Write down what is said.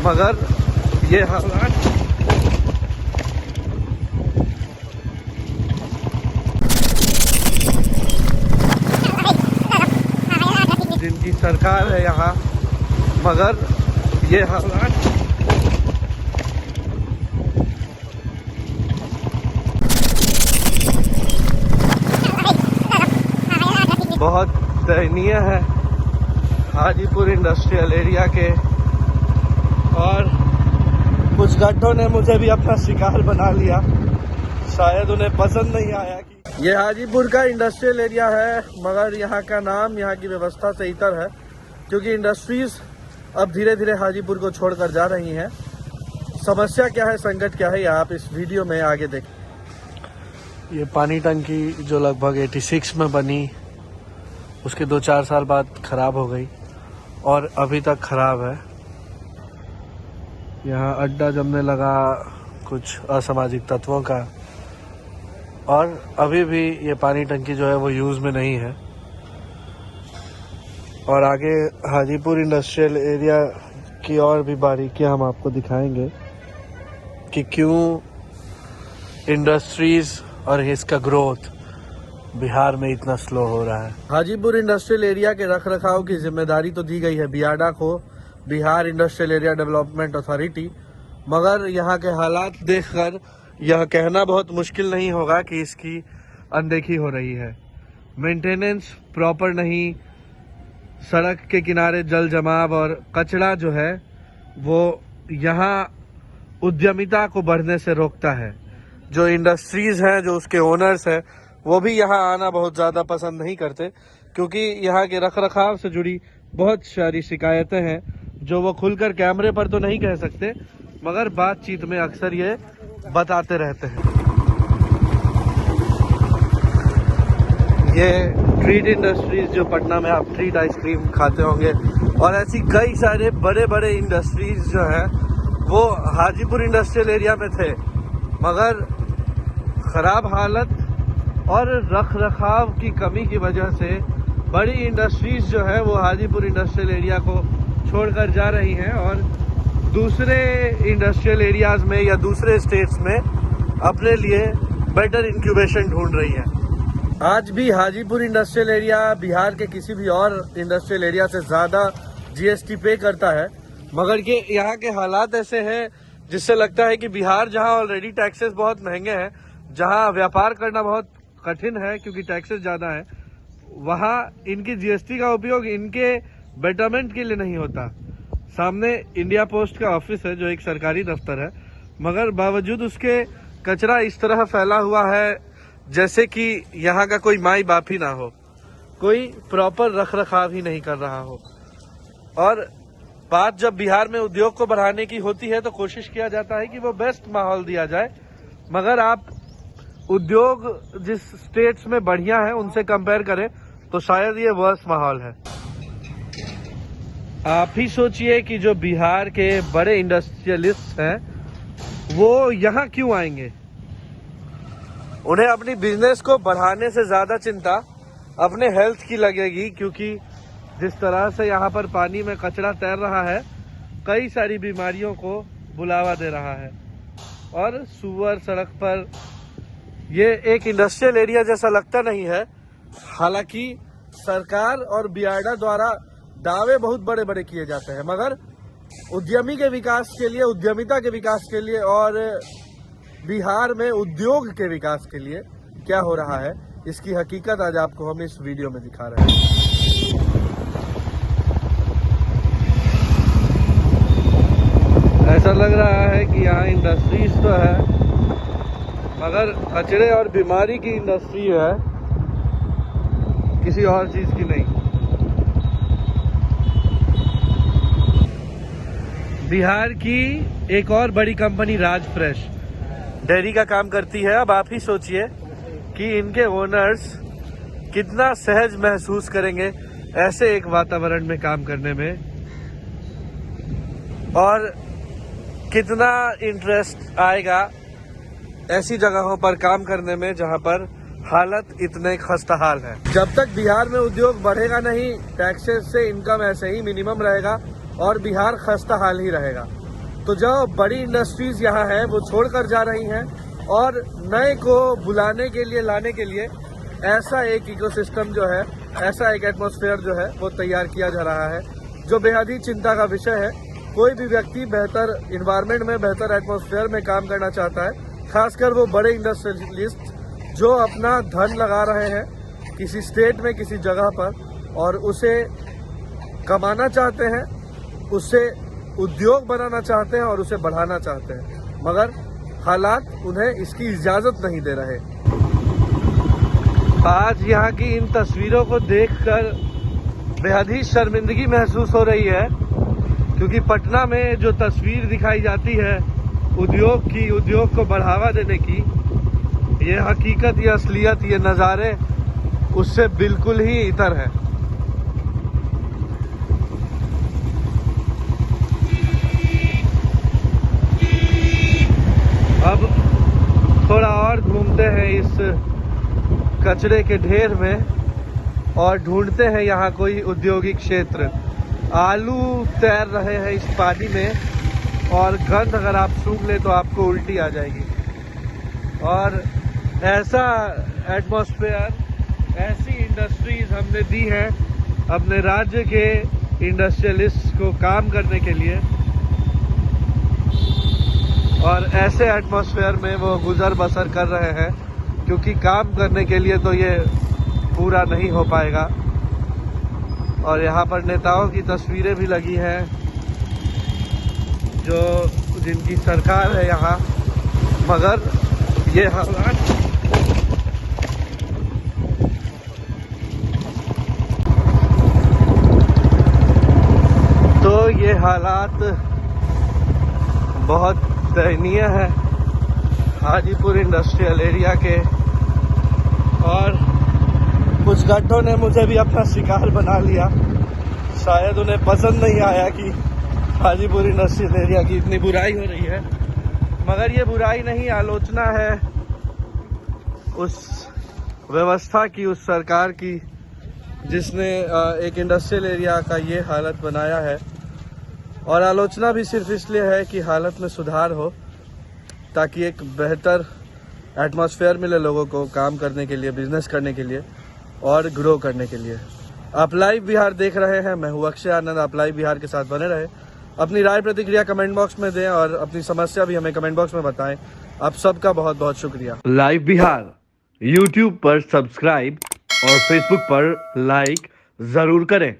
मगर ये हालात जिनकी सरकार है यहाँ, मगर ये हालात बहुत दयनीय है हाजीपुर इंडस्ट्रियल एरिया के। और कुछ गड्ढों ने मुझे भी अपना शिकार बना लिया, शायद उन्हें पसंद नहीं आया कि ये हाजीपुर का इंडस्ट्रियल एरिया है, मगर यहाँ का नाम यहाँ की व्यवस्था से इतर है, क्योंकि इंडस्ट्रीज अब धीरे धीरे हाजीपुर को छोड़कर जा रही हैं। समस्या क्या है, संकट क्या है, ये आप इस वीडियो में आगे देखें। ये पानी टंकी जो लगभग 86 में बनी, उसके 2-4 साल बाद खराब हो गई और अभी तक खराब है। यहाँ अड्डा जमने लगा कुछ असामाजिक तत्वों का, और अभी भी ये पानी टंकी जो है वो यूज़ में नहीं है। और आगे हाजीपुर इंडस्ट्रियल एरिया की और भी बारीकियां हम आपको दिखाएंगे कि क्यों इंडस्ट्रीज और इसका ग्रोथ बिहार में इतना स्लो हो रहा है। हाजीपुर इंडस्ट्रियल एरिया के रखरखाव की जिम्मेदारी तो दी गई है बियाडा को, Bihar industrial area development authority, मगर यहाँ के हालात देखकर यह कहना बहुत मुश्किल नहीं होगा कि इसकी अनदेखी हो रही है। मेंटेनेंस प्रॉपर नहीं, सड़क के किनारे जल जमाव और कचरा जो है वो यहाँ उद्यमिता को बढ़ने से रोकता है। जो इंडस्ट्रीज हैं, जो उसके ओनर्स हैं, वो भी यहाँ आना बहुत ज़्यादा पसंद नहीं करते, क्योंकि यहाँ के रखरखाव से जुड़ी बहुत सारी शिकायतें हैं जो वो खुलकर कैमरे पर तो नहीं कह सकते, मगर बातचीत में अक्सर ये बताते रहते हैं। ये ट्रीट इंडस्ट्रीज, जो पटना में आप ट्रीट आइसक्रीम खाते होंगे, और ऐसी कई सारे बड़े बड़े इंडस्ट्रीज जो हैं वो हाजीपुर इंडस्ट्रियल एरिया में थे, मगर ख़राब हालत और रख रखाव की कमी की वजह से बड़ी इंडस्ट्रीज जो है वो हाजीपुर इंडस्ट्रियल एरिया को छोड़कर जा रही हैं और दूसरे इंडस्ट्रियल एरियाज में या दूसरे स्टेट्स में अपने लिए बेटर इंक्यूबेशन ढूंढ रही है। आज भी हाजीपुर इंडस्ट्रियल एरिया बिहार के किसी भी और इंडस्ट्रियल एरिया से ज़्यादा जीएसटी पे करता है, मगर ये यहाँ के हालात ऐसे हैं जिससे लगता है कि बिहार, जहाँ ऑलरेडी टैक्सेस बहुत महंगे हैं, जहाँ व्यापार करना बहुत कठिन है क्योंकि टैक्सेस ज़्यादा है, वहाँ इनकी जीएसटी का उपयोग इनके बेटरमेंट के लिए नहीं होता। सामने इंडिया पोस्ट का ऑफिस है जो एक सरकारी दफ्तर है, मगर बावजूद उसके कचरा इस तरह फैला हुआ है जैसे कि यहाँ का कोई माई बाप ही ना हो, कोई प्रॉपर रख रखाव ही नहीं कर रहा हो। और बात जब बिहार में उद्योग को बढ़ाने की होती है तो कोशिश किया जाता है कि वो बेस्ट माहौल दिया जाए, मगर आप उद्योग जिस स्टेट्स में बढ़िया है उनसे कंपेयर करें तो शायद ये वर्स्ट माहौल है। आप ही सोचिए कि जो बिहार के बड़े इंडस्ट्रियलिस्ट हैं वो यहाँ क्यों आएंगे। उन्हें अपनी बिजनेस को बढ़ाने से ज़्यादा चिंता अपने हेल्थ की लगेगी, क्योंकि जिस तरह से यहाँ पर पानी में कचरा तैर रहा है कई सारी बीमारियों को बुलावा दे रहा है। और सुअर सड़क पर, ये एक इंडस्ट्रियल एरिया जैसा लगता नहीं है, हालांकि सरकार और बियाडा द्वारा दावे बहुत बड़े बड़े किए जाते हैं, मगर उद्यमी के विकास के लिए, उद्यमिता के विकास के लिए और बिहार में उद्योग के विकास के लिए क्या हो रहा है, इसकी हकीकत आज आपको हम इस वीडियो में दिखा रहे हैं। ऐसा लग रहा है कि यहाँ इंडस्ट्रीज तो है, मगर कचरे और बीमारी की इंडस्ट्री है, किसी और चीज की नहीं। बिहार की एक और बड़ी कंपनी राज फ्रेश डेयरी का काम करती है। अब आप ही सोचिए कि इनके ओनर्स कितना सहज महसूस करेंगे ऐसे एक वातावरण में काम करने में, और कितना इंटरेस्ट आएगा ऐसी जगहों पर काम करने में जहां पर हालत इतने खस्ताहाल है। जब तक बिहार में उद्योग बढ़ेगा नहीं, टैक्सेस से इनकम ऐसे ही मिनिमम रहेगा और बिहार खस्ताहाल ही रहेगा। तो जो बड़ी इंडस्ट्रीज यहाँ है वो छोड़कर जा रही हैं और नए को बुलाने के लिए, लाने के लिए ऐसा एक इकोसिस्टम जो है, ऐसा एक एटमॉस्फेयर जो है वो तैयार किया जा रहा है, जो बेहद ही चिंता का विषय है। कोई भी व्यक्ति बेहतर इन्वायरमेंट में, बेहतर एटमॉस्फेयर में काम करना चाहता है, खासकर वो बड़े इंडस्ट्रियलिस्ट जो अपना धन लगा रहे हैं किसी स्टेट में, किसी जगह पर, और उसे कमाना चाहते हैं, उससे उद्योग बनाना चाहते हैं और उसे बढ़ाना चाहते हैं, मगर हालात उन्हें इसकी इजाज़त नहीं दे रहे। आज यहाँ की इन तस्वीरों को देखकर बेहद ही शर्मिंदगी महसूस हो रही है, क्योंकि पटना में जो तस्वीर दिखाई जाती है उद्योग की, उद्योग को बढ़ावा देने की, ये हकीकत, ये असलियत, ये नज़ारे उससे बिल्कुल ही इतर है। अब थोड़ा और घूमते हैं इस कचरे के ढेर में और ढूंढते हैं यहाँ कोई औद्योगिक क्षेत्र। आलू तैर रहे हैं इस पानी में और गंध अगर आप सूंघ ले तो आपको उल्टी आ जाएगी। और ऐसा एटमॉस्फेयर, ऐसी इंडस्ट्रीज हमने दी हैं अपने राज्य के इंडस्ट्रियलिस्ट को काम करने के लिए, और ऐसे एटमॉस्फेयर में वो गुजर बसर कर रहे हैं, क्योंकि काम करने के लिए तो ये पूरा नहीं हो पाएगा। और यहाँ पर नेताओं की तस्वीरें भी लगी हैं जो जिनकी सरकार है यहाँ, मगर ये हालात ये हालात बहुत दयनीय है हाजीपुर इंडस्ट्रियल एरिया के। और कुछ गड्ढों ने मुझे भी अपना शिकार बना लिया। शायद उन्हें पसंद नहीं आया कि हाजीपुर इंडस्ट्रियल एरिया की इतनी बुराई हो रही है, मगर ये बुराई नहीं, आलोचना है उस व्यवस्था की, उस सरकार की जिसने एक इंडस्ट्रियल एरिया का ये हालत बनाया है। और आलोचना भी सिर्फ इसलिए है कि हालत में सुधार हो, ताकि एक बेहतर एटमॉस्फेयर मिले लोगों को काम करने के लिए, बिजनेस करने के लिए और ग्रो करने के लिए। आप लाइव बिहार देख रहे हैं, मैं हूं अक्षय आनंद। आप लाइव बिहार के साथ बने रहे, अपनी राय प्रतिक्रिया कमेंट बॉक्स में दें और अपनी समस्या भी हमें कमेंट बॉक्स में बताएं। आप सबका बहुत बहुत शुक्रिया। लाइव बिहार यूट्यूब पर सब्सक्राइब और फेसबुक पर लाइक जरूर करें।